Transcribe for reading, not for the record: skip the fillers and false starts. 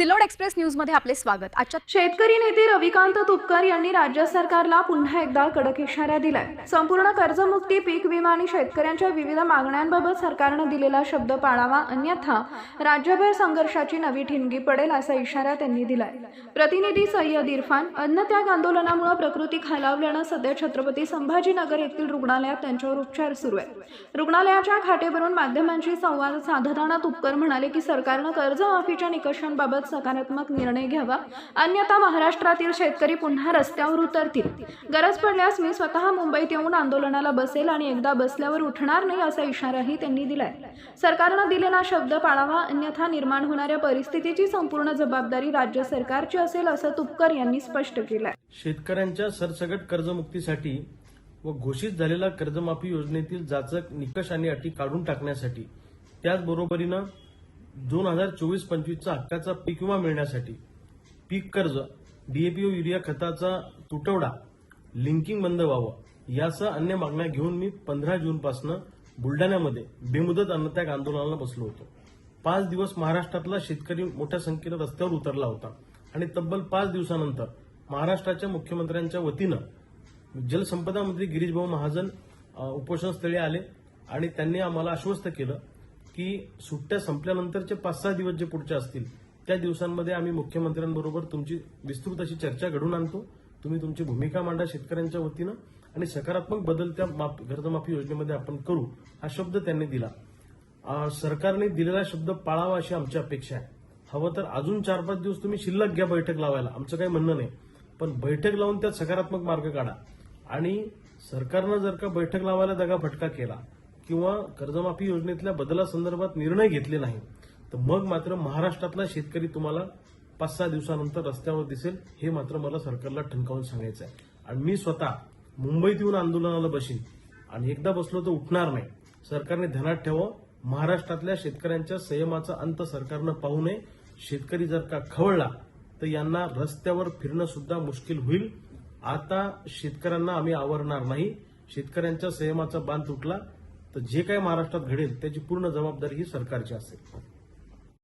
Sillod express न्यूजमध्ये आपले स्वागत। आजच्या शेतकरी नेते रविकांत तुपकर यांनी राज्य सरकारला पुन्हा एकदा कडक इशारा दिलाय। संपूर्ण कर्जमुक्ती, पीक विमा आणि शेतकऱ्यांच्या विविध मागण्यांबाबत सरकारने दिलेला शब्द पाळावा, अन्यथा राज्यभर संघर्षाची नवी ठिणगी पडेल असा इशारा त्यांनी दिलाय। प्रतिनिधी सय्यद इरफान। अन्नत्याग आंदोलनामुळे प्रकृती खालावल्याने सध्या छत्रपती संभाजीनगर येथील रुग्णालयात त्यांच्यावर उपचार सुरू आहेत। रुग्णालयाच्या खाटेवरून माध्यमांशी संवाद साधताना तुपकर म्हणाले की सरकारने कर्जमाफीच्या निकषांबाबत सकारात्मक निर्णय घ्यावा, अन्यथा महाराष्ट्रातील शेतकरी पुन्हा रस्त्यावर उतरतील। गरज पडल्यास मी स्वतः मुंबईत येऊन आंदोलनाला बसेल आणि एकदा बसल्यावर उठणार नाही असा इशाराही त्यांनी दिलाय। सरकारने दिलेला शब्द पाळावा, अन्यथा निर्माण होणाऱ्या परिस्थितीची संपूर्ण जबाबदारी राज्य सरकारची असेल असं तुपकर यांनी स्पष्ट केलंय। शेतकऱ्यांच्या सरसकट कर्जमुक्तीसाठी व घोषित झालेल्या कर्जमाफी योजनेतील जाचक निकष आणि अटी काढून टाकण्यासाठी, त्याचबरोबरीनं 2024-25चा हक्काचा पीक विमा मिळण्यासाठी, पीक कर्ज, डीएपी व युरिया खताचा तुटवडा, लिंकिंग बंद व्हावं, यासह अन्य मागण्या घेऊन मी 15 जूनपासून बुलढाण्यामध्ये बेमुदत अन्नत्याग आंदोलनाला बसलो होतो। 5 दिवस महाराष्ट्रातला शेतकरी मोठ्या संख्येनं रस्त्यावर उतरला होता आणि तब्बल 5 दिवसानंतर महाराष्ट्राच्या मुख्यमंत्र्यांच्या वतीनं जलसंपदा मंत्री गिरीश भाऊ महाजन उपोषणस्थळी आले आणि त्यांनी आम्हाला आश्वस्त केलं की सुट्ट्या संपल्यानंतरचे 5-6 दिवस जे पुढचे असतील त्या दिवसांमध्ये आम्ही मुख्यमंत्र्यांबरोबर तुमची विस्तृत अशी चर्चा घडवून आणतो, तुम्ही तुमची भूमिका मांडा शेतकऱ्यांच्या वतीनं आणि सकारात्मक बदल त्या कर्जमाफी योजनेमध्ये आपण करू, हा शब्द त्यांनी दिला। सरकारने दिलेला शब्द पाळावा अशी आमची अपेक्षा आहे। हवं तर अजून 4-5 दिवस तुम्ही शिल्लक घ्या बैठक लावायला, आमचं काही म्हणणं नाही, पण बैठक लावून त्यात सकारात्मक मार्ग काढा। आणि सरकारनं जर का बैठक लावायला दगाफटका केला किंवा कर्जमाफी योजनेतल्या बदलासंदर्भात निर्णय घेतले नाही तर मग मात्र महाराष्ट्रातला शेतकरी तुम्हाला 5-6 दिवसानंतर रस्त्यावर दिसेल, हे मात्र मला सरकारला ठणकावून सांगायचं आहे। आणि मी स्वतः मुंबईत येऊन आंदोलनाला बसीन आणि एकदा बसलो तर उठणार नाही। सरकारने ध्यानात ठेवावं, महाराष्ट्रातल्या शेतकऱ्यांच्या संयमाचा अंत सरकारनं पाहू नये। शेतकरी जर का खवळला तर यांना रस्त्यावर फिरणं सुद्धा मुश्किल होईल। आता शेतकऱ्यांना आम्ही आवरणार नाही। शेतकऱ्यांच्या संयमाचा बांध तुटला तर जे काही महाराष्ट्रात घडेल त्याची पूर्ण जबाबदारी ही सरकारची असेल।